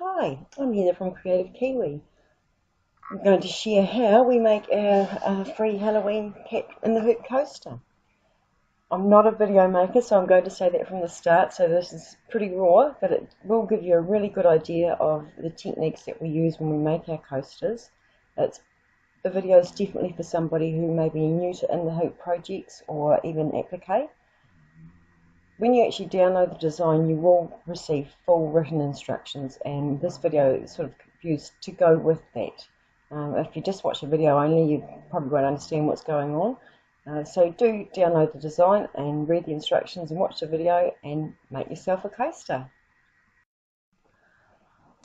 Hi, I'm Heather from Creative Kiwi. I'm going to share how we make our free Halloween cat in the hoop coaster. I'm not a video maker, so I'm going to say that from the start, so this is pretty raw, but it will give you a really good idea of the techniques that we use when we make our coasters. The video is definitely for somebody who may be new to in the hoop projects or even applique. When you actually download the design, you will receive full written instructions, and this video is sort of used to go with that. If you just watch the video only, you probably won't understand what's going on. So do download the design and read the instructions and watch the video and make yourself a coaster.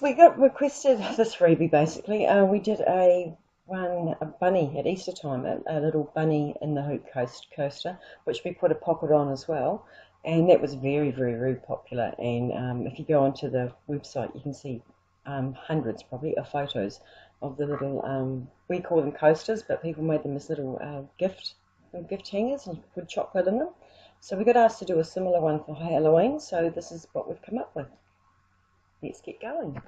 We got requested this freebie basically. We did a bunny at Easter time, a little bunny in the hoop coaster, which we put a pocket on as well. And that was very, very, very popular. And if you go onto the website, you can see hundreds probably of photos of the little, we call them coasters, but people made them as little gift hangers, and you could put chocolate in them. So we got asked to do a similar one for Halloween, so this is what we've come up with. Let's get going.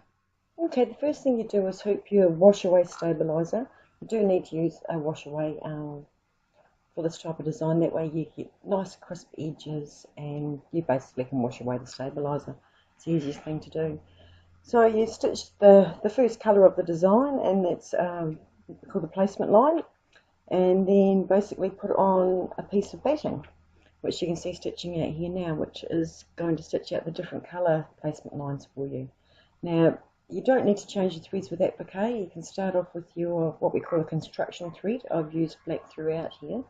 Okay, the first thing you do is hoop your wash away stabilizer. You do need to use a wash away for this type of design. That way you get nice crisp edges and you basically can wash away the stabilizer. It's the easiest thing to do. So you stitch the first colour of the design, and that's called the placement line, and then basically put on a piece of batting, which you can see stitching out here now, which is going to stitch out the different colour placement lines for you. Now you don't need to change your threads with applique. You can start off with your what we call a construction thread. I've used black throughout here.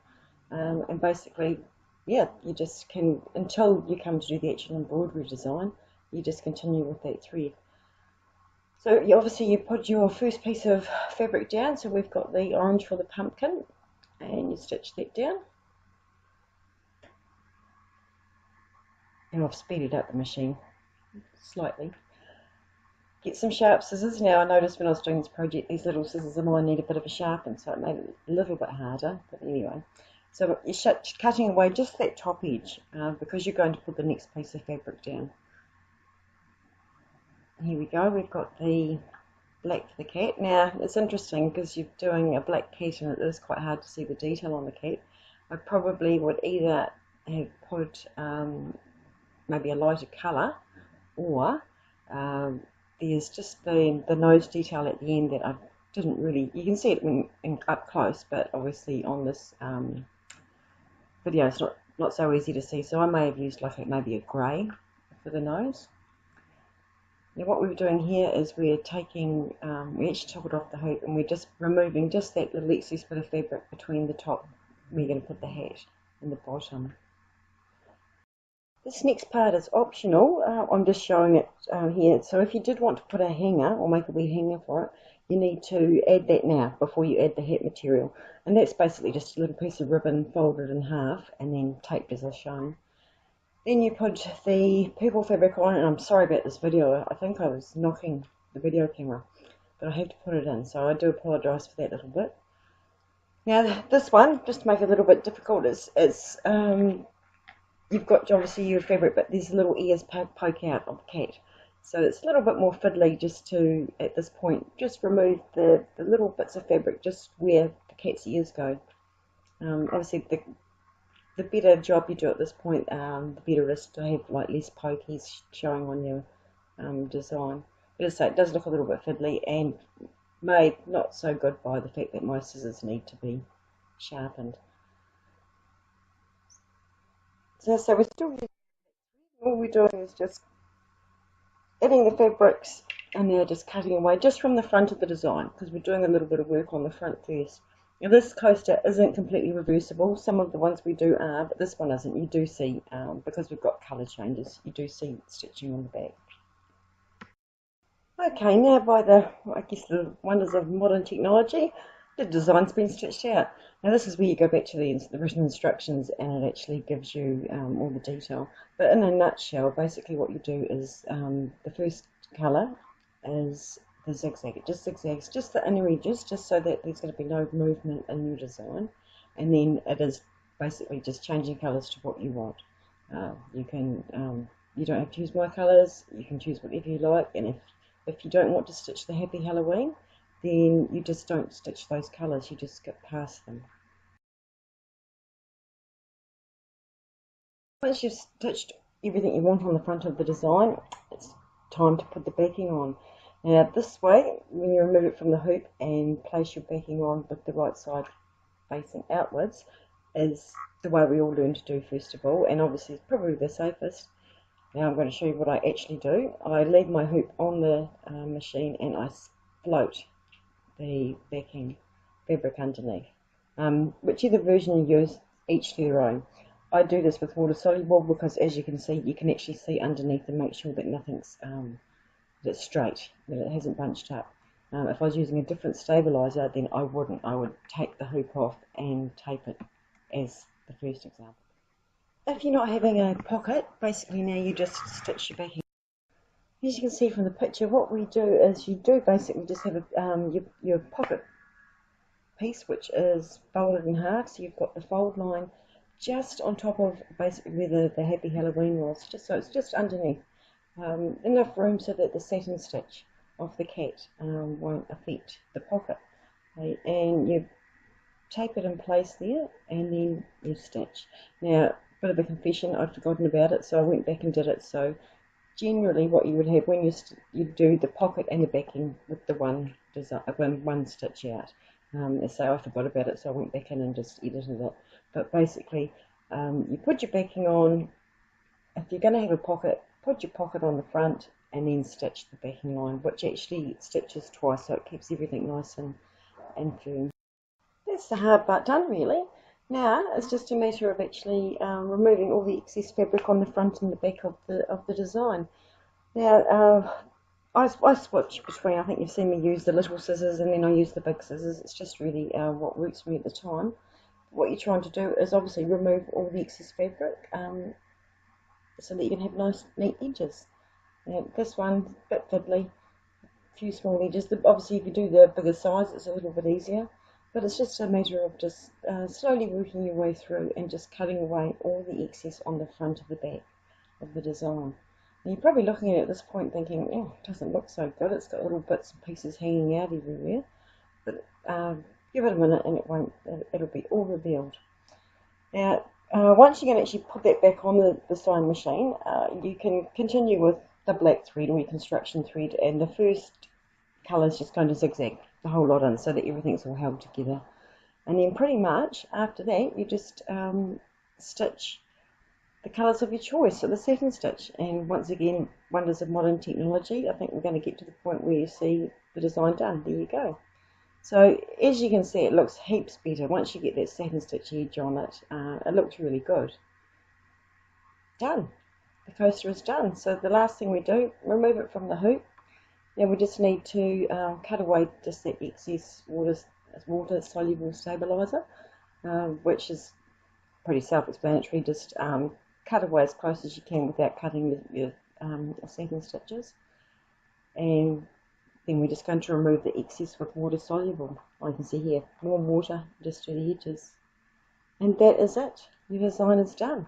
And basically, yeah, you just can, until you come to do the actual embroidery design, you just continue with that thread. So obviously you put your first piece of fabric down, so we've got the orange for the pumpkin, and you stitch that down. And I've speeded up the machine slightly. Get some sharp scissors. Now I noticed when I was doing this project, these little scissors of mine need a bit of a sharpen, so it made it a little bit harder, but anyway. So you're cutting away just that top edge because you're going to put the next piece of fabric down. Here we go, we've got the black for the cat. Now it's interesting because you're doing a black cat and it is quite hard to see the detail on the cat. I probably would either have put maybe a lighter colour, or there's just the nose detail at the end that I didn't really, you can see it up close, but obviously on this video it's not so easy to see, so I may have used like maybe a grey for the nose. Now what we're doing here is we're taking, we actually took it off the hoop and we're just removing just that little excess bit of fabric between the top where you're going to put the hat and the bottom. This next part is optional. I'm just showing it here. So if you did want to put a hanger or make a wee hanger for it, you need to add that now before you add the hat material. And that's basically just a little piece of ribbon folded in half and then taped as I've shown. Then you put the purple fabric on, and I'm sorry about this video. I think I was knocking the video camera, but I have to put it in, so I do apologise for that little bit. Now this one, just to make it a little bit difficult, is you've got obviously your fabric, but there's little ears poke out of the cat. So it's a little bit more fiddly just to, at this point, just remove the little bits of fabric just where the cat's ears go. Obviously the better job you do at this point, the better it is to have like less pokies showing on your design. But as I say, it does look a little bit fiddly and made not so good by the fact that my scissors need to be sharpened. So we're still using, all we're doing is just adding the fabrics and now just cutting away just from the front of the design, because we're doing a little bit of work on the front first. Now this coaster isn't completely reversible. Some of the ones we do are, but this one isn't. You do see, because we've got colour changes, you do see stitching on the back. Okay, now by the wonders of modern technology, the design's been stitched out. Now this is where you go back to the written instructions and it actually gives you all the detail. But in a nutshell, basically what you do is the first colour is the zigzag. It just zigzags just the inner edges, just so that there's going to be no movement in your design. And then it is basically just changing colours to what you want. You don't have to use my colours, you can choose whatever you like, and if If you don't want to stitch the Happy Halloween, then you just don't stitch those colours, you just skip past them. Once you've stitched everything you want on the front of the design, it's time to put the backing on. Now this way, when you remove it from the hoop and place your backing on with the right side facing outwards, is the way we all learn to do first of all, and obviously it's probably the safest. Now I'm going to show you what I actually do. I leave my hoop on the machine and I float the backing fabric underneath. Whichever version you use, each to their own. I do this with water soluble because, as you can see, you can actually see underneath and make sure that nothing's that's straight, that it hasn't bunched up. If I was using a different stabilizer, then I wouldn't. I would take the hoop off and tape it as the first example. If you're not having a pocket, basically now you just stitch your backing. As you can see from the picture, what we do is you do basically just have your pocket piece, which is folded in half, so you've got the fold line just on top of basically where the Happy Halloween was, just so it's just underneath. Enough room so that the satin stitch of the cat won't affect the pocket. Okay, and you tape it in place there and then you stitch. Now, bit of a confession, I'd forgotten about it, so I went back and did it. So generally what you would have when you do the pocket and the backing with the one stitch out. So I forgot about it, so I went back in and just edited it. But basically, you put your backing on. If you're going to have a pocket, put your pocket on the front and then stitch the backing line, which actually stitches twice, so it keeps everything nice and firm. That's the hard part done, really. Now it's just a matter of actually removing all the excess fabric on the front and the back of the design. Now I switch between. I think you've seen me use the little scissors and then I use the big scissors. It's just really what works for me at the time. What you're trying to do is obviously remove all the excess fabric so that you can have nice neat edges. Now, this one's a bit fiddly, a few small edges. Obviously if you do the bigger size it's a little bit easier, but it's just a matter of just slowly working your way through and just cutting away all the excess on the front of the back of the design. And you're probably looking at it at this point thinking, oh, it doesn't look so good, it's got little bits and pieces hanging out everywhere, but give it a minute and it'll be all revealed. Now, once you can actually put that back on the sewing machine, you can continue with the black thread or your construction thread, and the first colour is just going to zigzag the whole lot in so that everything's all held together. And then pretty much after that you just stitch the colours of your choice, so the satin stitch. And once again, wonders of modern technology, I think we're going to get to the point where you see the design done. There you go. So as you can see, it looks heaps better once you get that satin stitch edge on it. It looks really good. Done. The coaster is done. So the last thing we do, remove it from the hoop. Then we just need to cut away just that excess water soluble stabilizer, which is pretty self-explanatory. Just cut away as close as you can without cutting your satin stitches. And then we're just going to remove the excess with water soluble. I can see here, more water just to the edges. And that is it. Your design is done.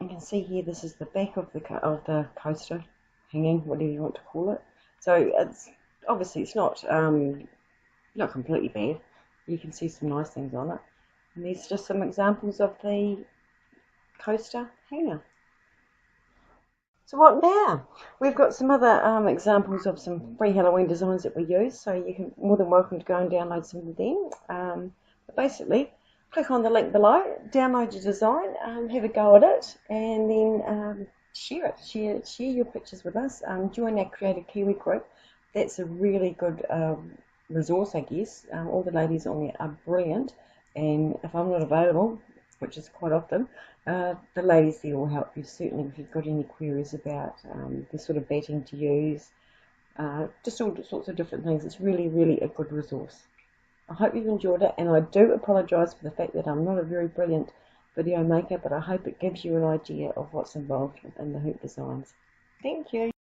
You can see here, this is the back of the coaster, hanging, whatever you want to call it. So it's obviously it's not completely bad. You can see some nice things on it. And these are just some examples of the coaster hanger. So what now? We've got some other examples of some free Halloween designs that we use, so you can more than welcome to go and download some of them. But basically, click on the link below, download your design, have a go at it, and then share it. Share your pictures with us. Join our Creative Kiwi group. That's a really good resource, I guess. All the ladies on there are brilliant, and if I'm not available, which is quite often, the ladies there will help you, certainly if you've got any queries about the sort of batting to use, just all sorts of different things. It's really, really a good resource. I hope you've enjoyed it, and I do apologise for the fact that I'm not a very brilliant video maker, but I hope it gives you an idea of what's involved in the hoop designs. Thank you.